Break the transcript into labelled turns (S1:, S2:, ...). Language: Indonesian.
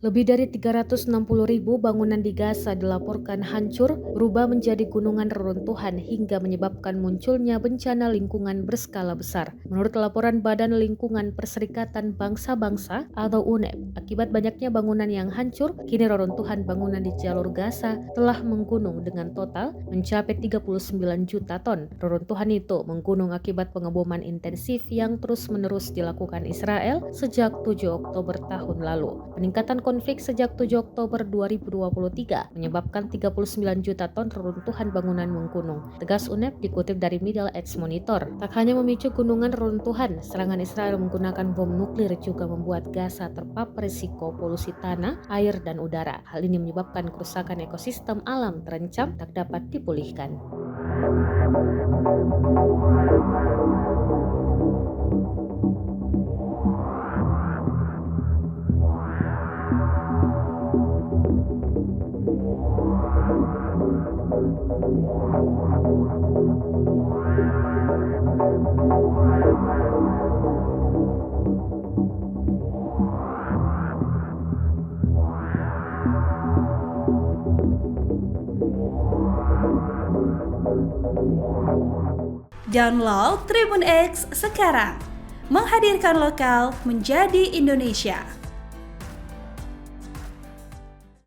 S1: Lebih dari 360.000 bangunan di Gaza dilaporkan hancur, berubah menjadi gunungan reruntuhan hingga menyebabkan munculnya bencana lingkungan berskala besar. Menurut laporan Badan Lingkungan Perserikatan Bangsa-Bangsa atau UNEP, akibat banyaknya bangunan yang hancur, kini reruntuhan bangunan di jalur Gaza telah menggunung dengan total mencapai 39 juta ton. Reruntuhan itu menggunung akibat pengeboman intensif yang terus-menerus dilakukan Israel sejak 7 Oktober tahun lalu. Peningkatan konflik sejak 7 Oktober 2023 menyebabkan 39 juta ton reruntuhan bangunan menggunung. Tegas UNEP dikutip dari Middle East Monitor. Tak hanya memicu gunungan reruntuhan, serangan Israel menggunakan bom nuklir juga membuat Gaza terpapar risiko polusi tanah, air, dan udara. Hal ini menyebabkan kerusakan ekosistem alam terancam tak dapat dipulihkan.
S2: Download Tribun X sekarang, menghadirkan lokal menjadi Indonesia.